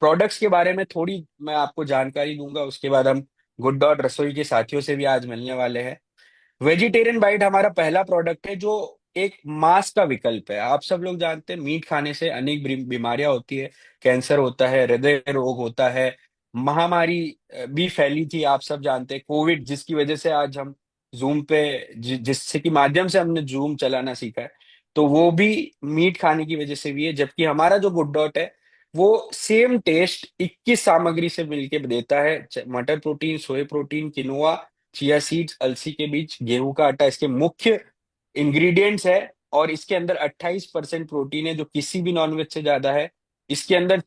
Products के बारे में थोड़ी मैं आपको जानकारी दूंगा, उसके बाद हम गुड डॉट रसोई के साथियों से भी आज मिलने वाले हैं। वेजिटेरियन बाइट हमारा पहला प्रोडक्ट है जो एक मांस का विकल्प है। आप सब लोग जानते हैं मीट खाने से अनेक बीमारियां होती है। कैंसर होता है, हृदय रोग होता है, महामारी भी फैली थी, आप सब जानते हैं कोविड, जिसकी वजह से आज हम जूम पे जिससे कि माध्यम से हमने जूम चलाना सीखा है, तो वो भी मीट खाने की वजह से भी है। जबकि हमारा जो गुड डॉट है वो सेम टेस्ट 21 सामग्री से मिलके देता है। मटर protein, soya protein, quinoa, chia seeds, अलसी के बीज, गेहूं का आटा इसके मुख्य इंग्रेडिएंट्स है। और इसके अंदर 28% प्रोटीन है जो किसी भी नॉनवेज से ज्यादा है। इसके अंदर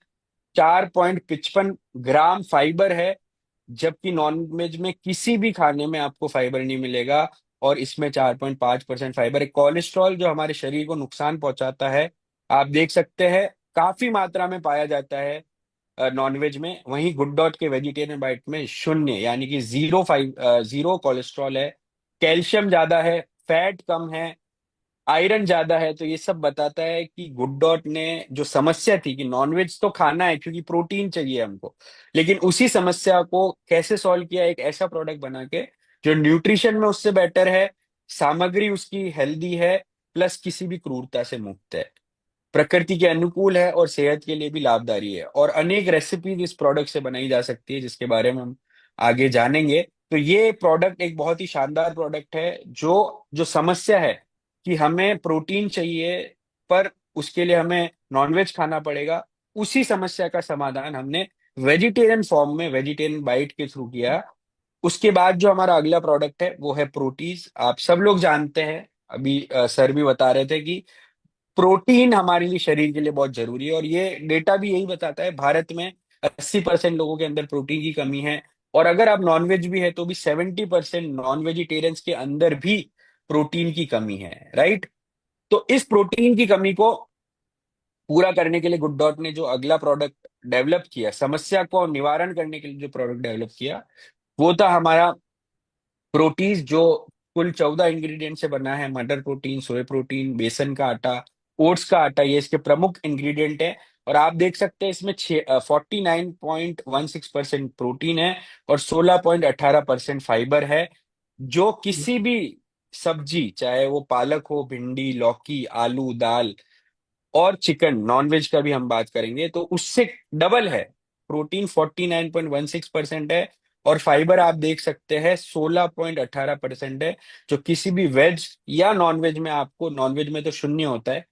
4.55 ग्राम फाइबर है, जबकि नॉनवेज में किसी भी खाने में आपको फाइबर नहीं मिलेगा। और इसमें 4.5% फाइबर है। कोलेस्ट्रॉल जो हमारे शरीर को नुकसान पहुंचाता है, आप देख सकते हैं काफी मात्रा में पाया जाता है नॉनवेज में। वहीं गुड डॉट के वेजिटेरियन बाइट में शून्य, यानी कि जीरो कोलेस्ट्रॉल है। कैल्शियम ज्यादा है, फैट कम है, आयरन ज्यादा है। तो ये सब बताता है कि गुड डॉट ने जो समस्या थी कि नॉनवेज तो खाना है क्योंकि प्रोटीन चाहिए हमको, लेकिन उसी समस्या को कैसे सॉल्व किया, एक ऐसा प्रोडक्ट बना के जो न्यूट्रिशन में उससे बेटर है, सामग्री उसकी हेल्दी है, प्लस किसी भी क्रूरता से मुक्त है, प्रकृति के अनुकूल है और सेहत के लिए भी लाभकारी है। और अनेक रेसिपीज इस प्रोडक्ट से बनाई जा सकती है जिसके बारे में हम आगे जानेंगे। तो ये प्रोडक्ट एक बहुत ही शानदार प्रोडक्ट है। जो जो समस्या है कि हमें प्रोटीन चाहिए पर उसके लिए हमें नॉनवेज खाना पड़ेगा, उसी समस्या का समाधान हमने वेजिटेरियन फॉर्म में वेजिटेरियन बाइट के थ्रू किया। उसके बाद जो हमारा अगला प्रोडक्ट है वो है प्रोटीज। आप सब लोग जानते हैं, अभी सर भी बता रहे थे कि प्रोटीन हमारे लिए, शरीर के लिए बहुत जरूरी है। और ये डेटा भी यही बताता है, भारत में 80% लोगों के अंदर प्रोटीन की कमी है। और अगर आप नॉनवेज भी है तो भी 70% नॉन वेजिटेरियंस के अंदर भी प्रोटीन की कमी है, राइट। तो इस प्रोटीन की कमी को पूरा करने के लिए गुड डॉट ने जो अगला प्रोडक्ट डेवलप किया, समस्या को निवारण करने के लिए जो प्रोडक्ट डेवलप किया, वो था हमारा प्रोटीज, जो कुल 14 इंग्रेडिएंट से बना है। मटर प्रोटीन, सोया प्रोटीन, बेसन का आटा, ओट्स का आटा, ये इसके प्रमुख इंग्रेडिएंट है। और आप देख सकते हैं इसमें 49.16% प्रोटीन है और 16.18% फाइबर है, जो किसी भी सब्जी, चाहे वो पालक हो, भिंडी, लौकी, आलू, दाल और चिकन, नॉनवेज का भी हम बात करेंगे तो उससे डबल है। प्रोटीन 49.16% है और फाइबर आप देख सकते हैं 16.18% है, जो किसी भी वेज या नॉनवेज में, आपको नॉनवेज में तो शून्य होता है,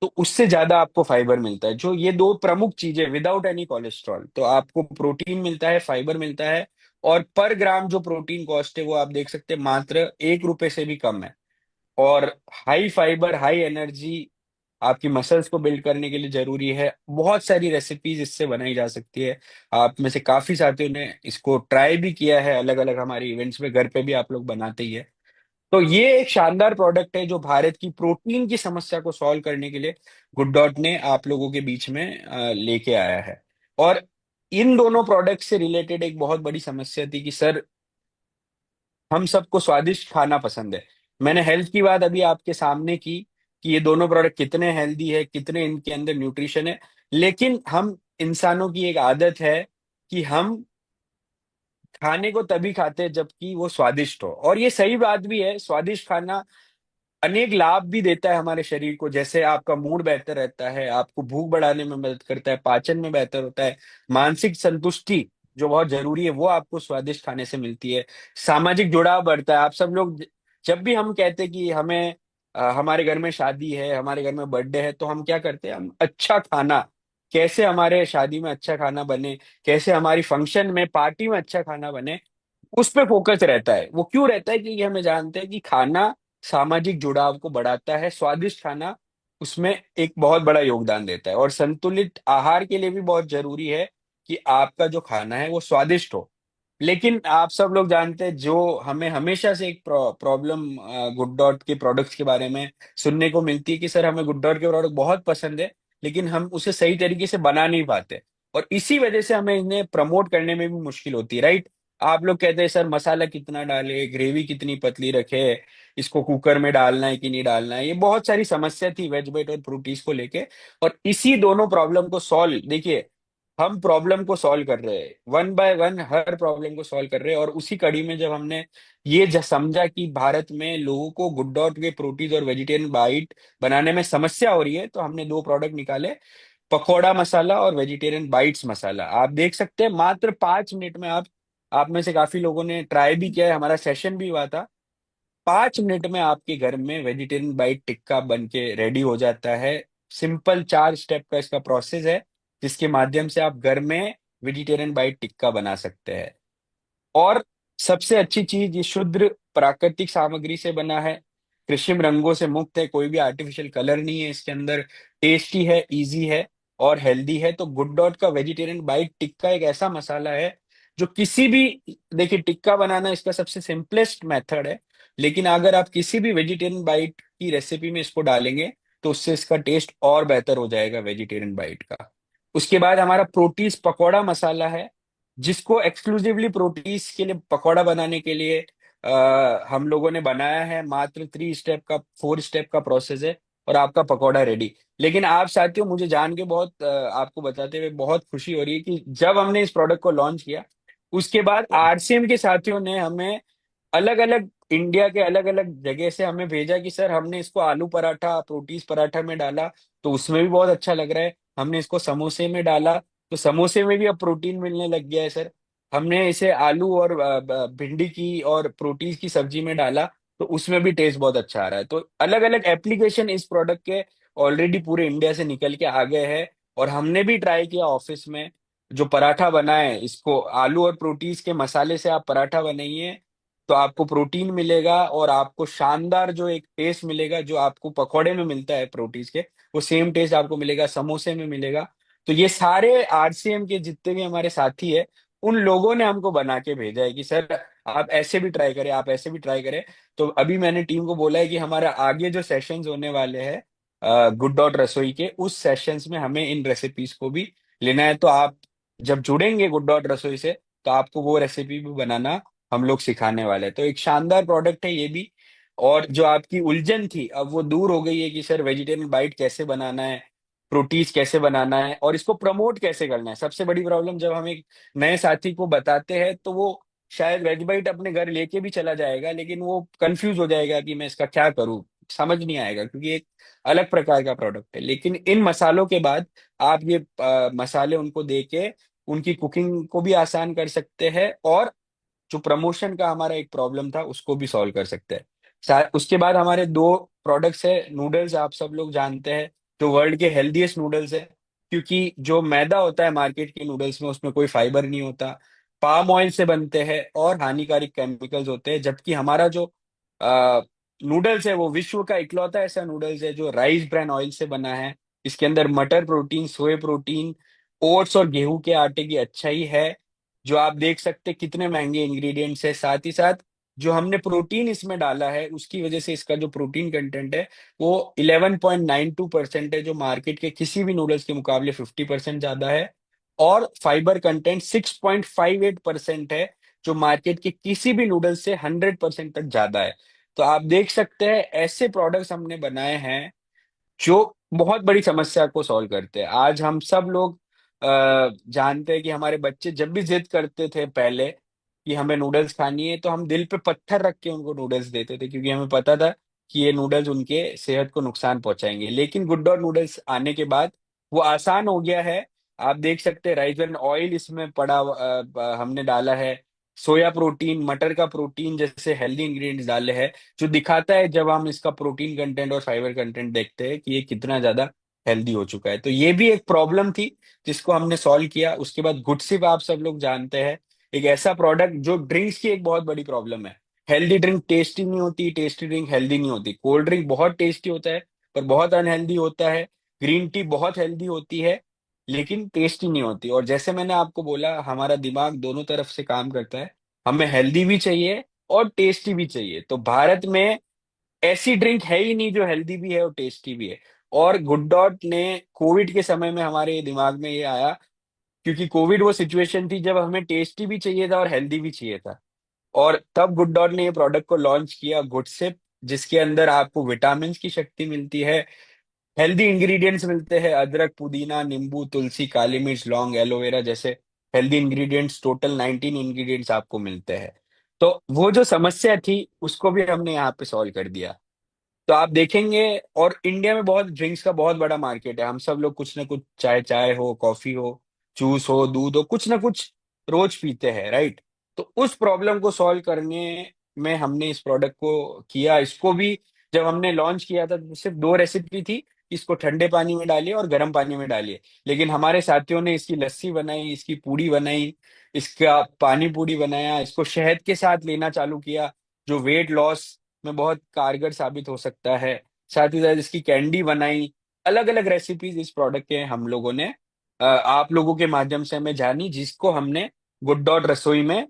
तो उससे ज्यादा आपको फाइबर मिलता है। जो ये दो प्रमुख चीजें, विदाउट एनी कोलेस्ट्रॉल, तो आपको प्रोटीन मिलता है, फाइबर मिलता है। और पर ग्राम जो प्रोटीन कॉस्ट है वो आप देख सकते हैं मात्र 1 रुपए से भी कम है। और हाई फाइबर, हाई एनर्जी आपकी मसल्स को बिल्ड करने के लिए जरूरी है। बहुत सारी रेसिपीज इससे बनाई जा सकती है। आप में से काफी साथियों ने इसको ट्राई भी किया है अलग अलग हमारे इवेंट्स में, घर पे भी आप लोग बनाते ही है। तो ये एक शानदार प्रोडक्ट है जो भारत की प्रोटीन की समस्या को सॉल्व करने के लिए गुड डॉट ने आप लोगों के बीच में लेके आया है। और इन दोनों प्रोडक्ट से रिलेटेड एक बहुत बड़ी समस्या थी कि सर, हम सबको स्वादिष्ट खाना पसंद है। मैंने हेल्थ की बात अभी आपके सामने की कि ये दोनों प्रोडक्ट कितने हेल्दी है, कितने इनके अंदर न्यूट्रिशन है। लेकिन हम इंसानों की एक आदत है कि हम खाने को तभी खाते हैं जबकि वो स्वादिष्ट हो। और ये सही बात भी है, स्वादिष्ट खाना अनेक लाभ भी देता है हमारे शरीर को। जैसे आपका मूड बेहतर रहता है, आपको भूख बढ़ाने में मदद करता है, पाचन में बेहतर होता है, मानसिक संतुष्टि जो बहुत जरूरी है वो आपको स्वादिष्ट खाने से मिलती है, सामाजिक जुड़ाव बढ़ता है। आप सब लोग जब भी हम कहते हैं कि हमें हमारे घर में शादी है, हमारे घर में बर्थडे है, तो हम क्या करते हैं, हम अच्छा खाना, कैसे हमारे शादी में अच्छा खाना बने, कैसे हमारी फंक्शन में, पार्टी में अच्छा खाना बने, उस पे फोकस रहता है। वो क्यों रहता है? क्योंकि हमें जानते हैं कि खाना सामाजिक जुड़ाव को बढ़ाता है, स्वादिष्ट खाना उसमें एक बहुत बड़ा योगदान देता है। और संतुलित आहार के लिए भी बहुत जरूरी है कि आपका जो खाना है वो स्वादिष्ट हो। लेकिन आप सब लोग जानते हैं, जो हमें हमेशा से एक प्रॉब्लम गुड डॉट के प्रोडक्ट्स के बारे में सुनने को मिलती है कि सर, हमें गुड डॉट के प्रोडक्ट बहुत पसंद है लेकिन हम उसे सही तरीके से बना नहीं पाते, और इसी वजह से हमें इन्हें प्रमोट करने में भी मुश्किल होती है, राइट। आप लोग कहते हैं सर, मसाला कितना डाले, ग्रेवी कितनी पतली रखे, इसको कुकर में डालना है कि नहीं डालना है। ये बहुत सारी समस्या थी वेज बेट और प्रोटीज को लेके। और इसी दोनों प्रॉब्लम को सॉल्व, देखिए, हम प्रॉब्लम को सॉल्व कर रहे हैं, one by one her problem को सॉल्व कर रहे हैं। और उसी कड़ी में जब हमने ये समझा कि भारत में लोगों को गुड डॉट के प्रोटीज और वेजिटेरियन बाइट बनाने में समस्या हो रही है, तो हमने दो प्रोडक्ट निकाले, पकौड़ा मसाला और वेजिटेरियन बाइट्स मसाला। आप देख सकते हैं मात्र 5 मिनट में आप में से काफी लोगों ने ट्राई भी किया है, हमारा सेशन भी हुआ था। 5 मिनट में आपके घर में वेजिटेरियन बाइट टिक्का बन के रेडी हो जाता है। सिंपल 4 स्टेप का इसका प्रोसेस है, जिसके माध्यम से आप घर में वेजिटेरियन बाइट टिक्का बना सकते हैं। और सबसे अच्छी चीज, ये शुद्ध प्राकृतिक सामग्री से बना है, कृत्रिम रंगों से मुक्त है, कोई भी आर्टिफिशियल कलर नहीं है इसके अंदर, टेस्टी है, इजी है और हेल्दी है। तो गुड डॉट का वेजिटेरियन बाइट टिक्का एक ऐसा मसाला है जो किसी भी, देखिए टिक्का बनाना इसका सबसे सिंपलेस्ट मेथड है, लेकिन अगर आप किसी भी वेजिटेरियन बाइट की रेसिपी में इसको डालेंगे तो उससे इसका टेस्ट और बेहतर हो जाएगा वेजिटेरियन बाइट का। उसके बाद हमारा प्रोटीज पकौड़ा मसाला है, जिसको एक्सक्लूसिवली प्रोटीज के लिए, पकौड़ा बनाने के लिए हम लोगों ने बनाया है। मात्र 3 स्टेप का, 4 स्टेप का प्रोसेस है और आपका पकौड़ा रेडी। लेकिन आप साथियों, मुझे जान के बहुत आपको बताते हुए बहुत खुशी हो रही है कि जब हमने इस प्रोडक्ट को लॉन्च किया, उसके बाद आरसीएम के साथियों ने हमें अलग अलग, इंडिया के अलग अलग जगह से हमें भेजा कि सर हमने इसको आलू पराठा, प्रोटीज पराठा में डाला तो उसमें भी बहुत अच्छा लग रहा है, हमने इसको समोसे में डाला तो समोसे में भी अब प्रोटीन मिलने लग गया है सर, हमने इसे आलू और भिंडी की और प्रोटीज की सब्जी में डाला तो उसमें भी टेस्ट बहुत अच्छा आ रहा है। तो अलग अलग एप्लीकेशन इस प्रोडक्ट के ऑलरेडी पूरे इंडिया से निकल के आ गए हैं। और हमने भी ट्राई किया ऑफिस में, जो पराठा बनाए, इसको आलू और प्रोटीज के मसाले से आप पराठा बनाइए तो आपको प्रोटीन मिलेगा और आपको शानदार जो एक टेस्ट मिलेगा जो आपको पकौड़े में मिलता है प्रोटीज के, वो सेम टेस्ट आपको मिलेगा समोसे में मिलेगा। तो ये सारे आरसीएम के जितने भी हमारे साथी है, उन लोगों ने हमको बना के भेजा है कि सर आप ऐसे भी ट्राई करें, आप ऐसे भी ट्राई करें। तो अभी मैंने टीम को बोला है कि हमारा आगे जो सेशंस होने वाले हैं गुड डॉट रसोई के, उस सेशंस में हमें इन रेसिपीज को भी लेना है। तो आप जब जुड़ेंगे गुड डॉट रसोई से, तो आपको वो रेसिपी भी बनाना हम लोग सिखाने वाले हैं। तो एक शानदार प्रोडक्ट है ये भी। और जो आपकी उलझन थी अब वो दूर हो गई है कि सर वेजिटेरियन बाइट कैसे बनाना है, प्रोटीज कैसे बनाना है और इसको प्रमोट कैसे करना है। सबसे बड़ी प्रॉब्लम, जब हम एक नए साथी को बताते हैं तो वो शायद वेज बाइट अपने घर लेके भी चला जाएगा, लेकिन वो कंफ्यूज हो जाएगा कि मैं इसका क्या करूं, समझ नहीं आएगा क्योंकि एक अलग प्रकार का प्रोडक्ट है। लेकिन इन मसालों के बाद आप ये मसाले उनको दे के उनकी कुकिंग को भी आसान कर सकते हैं और जो प्रमोशन का हमारा एक प्रॉब्लम था उसको भी सॉल्व कर सकते हैं। उसके बाद हमारे दो प्रोडक्ट्स है नूडल्स, आप सब लोग जानते हैं, जो वर्ल्ड के हेल्दीएस्ट नूडल्स है। क्योंकि जो मैदा होता है मार्केट के नूडल्स में, उसमें कोई फाइबर नहीं होता, पाम ऑयल से बनते हैं और हानिकारक केमिकल्स होते हैं। जबकि हमारा जो नूडल्स है वो विश्व का इकलौता ऐसा नूडल्स है जो राइस ब्रान ऑयल से बना है। इसके अंदर मटर प्रोटीन, सोए प्रोटीन, ओट्स और गेहूं के आटे की अच्छाई है। जो आप देख सकते हैं कितने महंगे इंग्रेडिएंट्स है, साथ ही साथ जो हमने प्रोटीन इसमें डाला है उसकी वजह से इसका जो प्रोटीन कंटेंट है वो 11.92% है, जो मार्केट के किसी भी नूडल्स के मुकाबले 50% ज्यादा है। और फाइबर कंटेंट 6.58% है, जो मार्केट के किसी भी नूडल्स से 100% तक ज्यादा है। तो आप देख सकते हैं ऐसे प्रोडक्ट्स हमने बनाए हैं जो बहुत बड़ी समस्या को सॉल्व करते हैं। आज हम सब लोग जानते हैं कि हमारे बच्चे जब भी जिद करते थे पहले कि हमें नूडल्स खानी है, तो हम दिल पे पत्थर रख के उनको नूडल्स देते थे, क्योंकि हमें पता था कि ये नूडल्स उनके सेहत को नुकसान पहुंचाएंगे। लेकिन गुड डॉट नूडल्स आने के बाद वो आसान हो गया है। आप देख सकते हैं राइस ब्रान ऑयल इसमें पड़ा हमने डाला है, सोया प्रोटीन, मटर का प्रोटीन जैसे हेल्दी इंग्रेडिएंट्स डाले हैं, जो दिखाता है जब हम इसका प्रोटीन कंटेंट और फाइबर कंटेंट देखते हैं कि ये कितना ज्यादा हेल्दी हो चुका है। तो ये भी एक प्रॉब्लम थी जिसको हमने सॉल्व किया। उसके बाद गुडसिप आप सब लोग जानते हैं, एक ऐसा प्रोडक्ट जो ड्रिंक्स की एक बहुत बड़ी प्रॉब्लम है। हेल्दी ड्रिंक टेस्टी नहीं होती, टेस्टी ड्रिंक हेल्दी नहीं होती। कोल्ड ड्रिंक बहुत टेस्टी होता है पर बहुत अनहेल्दी होता है। ग्रीन टी बहुत हेल्दी होती है लेकिन टेस्टी नहीं होती। और जैसे मैंने आपको बोला, हमारा दिमाग दोनों तरफ से काम करता है, हमें हेल्दी भी चाहिए और टेस्टी भी चाहिए। तो भारत में ऐसी ड्रिंक है ही नहीं जो हेल्दी भी है और टेस्टी भी है। और गुड डॉट ने कोविड के समय में हमारे दिमाग में ये आया, क्योंकि कोविड वो सिचुएशन थी जब हमें टेस्टी भी चाहिए था और हेल्दी भी चाहिए था। और तब गुड डॉट ने ये प्रोडक्ट को लॉन्च किया, गुडसिप, जिसके अंदर आपको विटामिन की शक्ति मिलती है, हेल्दी इंग्रेडिएंट्स मिलते हैं, अदरक, पुदीना, नींबू, तुलसी, काली मिर्च, लौंग, एलोवेरा जैसे हेल्दी इंग्रेडिएंट्स, टोटल 19 इंग्रेडिएंट्स आपको मिलते हैं। तो वो जो समस्या थी उसको भी हमने यहाँ पे सॉल्व कर दिया। तो आप देखेंगे, और इंडिया में बहुत ड्रिंक्स का बहुत बड़ा मार्केट है, हम सब लोग कुछ ना कुछ, चाहे चाय हो, कॉफी हो, जूस हो, दूध हो, कुछ ना कुछ रोज पीते हैं, राइट? तो उस प्रॉब्लम को सॉल्व करने में हमने इस प्रोडक्ट को किया। इसको भी जब हमने लॉन्च किया था तो सिर्फ दो रेसिपी थी, इसको ठंडे पानी में डालिए और गर्म पानी में डालिए। लेकिन हमारे साथियों ने इसकी लस्सी बनाई, इसकी पूड़ी बनाई, इसका पानी पूड़ी बनाया, इसको शहद के साथ लेना चालू किया, जो वेट लॉस में बहुत कारगर साबित हो सकता है। साथ ही साथ इसकी कैंडी बनाई। अलग अलग रेसिपीज इस प्रोडक्ट के हम लोगों ने आप लोगों के माध्यम से हमें जानी, जिसको हमने गुड डॉट रसोई में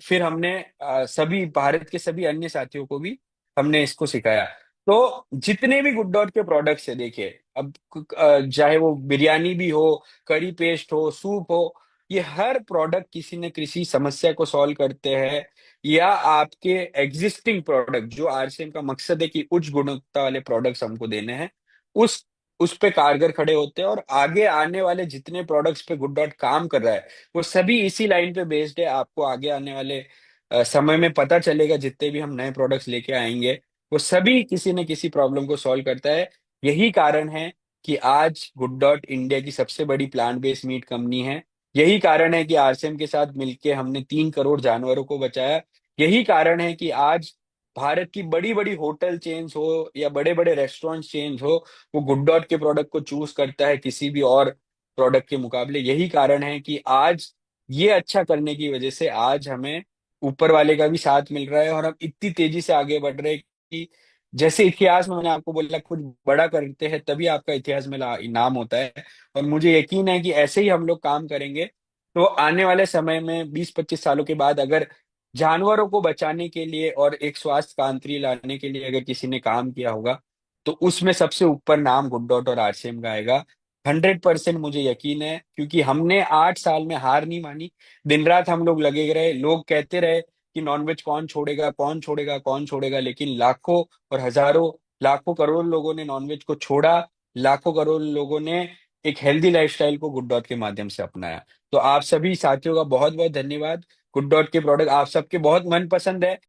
फिर हमने सभी भारत के सभी अन्य साथियों को भी हमने इसको सिखाया। तो जितने भी गुड डॉट के प्रोडक्ट्स है, देखिए अब चाहे वो बिरयानी भी हो, करी पेस्ट हो, सूप हो, ये हर प्रोडक्ट किसी न किसी समस्या को सॉल्व करते हैं, या आपके एग्जिस्टिंग प्रोडक्ट, जो आरसीएम का मकसद है कि उच्च गुणवत्ता वाले प्रोडक्ट्स हमको देने हैं, उस उस पे कारगर खड़े होते हैं। और आगे आने वाले जितने प्रोडक्ट्स पे गुड डॉट काम कर रहा है, वो सभी इसी लाइन पे बेस्ड है। आपको आगे आने वाले समय में पता चलेगा, जितने भी हम नए प्रोडक्ट्स लेके आएंगे, वो सभी किसी न किसी प्रॉब्लम को सॉल्व करता है। यही कारण है कि आज गुड डॉट इंडिया की सबसे बड़ी प्लांट बेस्ड मीट कंपनी है। यही कारण है कि आरसीएम के साथ मिलके हमने 3 करोड़ जानवरों को बचाया। यही कारण है कि आज भारत की बड़ी बड़ी होटल चेन्स हो या बड़े बड़े रेस्टोरेंट चेन्स हो, वो गुड डॉट के प्रोडक्ट को चूज करता है किसी भी और प्रोडक्ट के मुकाबले। यही कारण है कि आज ये अच्छा करने की वजह से आज हमें ऊपर वाले का भी साथ मिल रहा है, और हम इतनी तेजी से आगे बढ़ रहे हैं कि जैसे इतिहास में मैंने आपको बोला, कुछ बड़ा करते हैं तभी आपका इतिहास में नाम होता है। और मुझे यकीन है कि ऐसे ही हम लोग काम करेंगे तो आने वाले समय में 20-25 सालों के बाद, अगर जानवरों को बचाने के लिए और एक स्वास्थ्य क्रांति लाने के लिए अगर किसी ने काम किया होगा, तो उसमें सबसे ऊपर नाम गुड डॉट और आरसीएम का आएगा। 100% मुझे यकीन है, क्योंकि हमने 8 साल में हार नहीं मानी। दिन रात हम लोग लगे रहे, लोग कहते रहे कि नॉनवेज कौन छोड़ेगा, कौन छोड़ेगा, कौन छोड़ेगा, लेकिन लाखों और हजारों, लाखों करोड़ लोगों ने नॉनवेज को छोड़ा। लाखों करोड़ लोगों ने एक हेल्दी लाइफस्टाइल को गुड डॉट के माध्यम से अपनाया। तो आप सभी साथियों का बहुत बहुत धन्यवाद। गुड डॉट के प्रोडक्ट आप सबके बहुत मनपसंद है।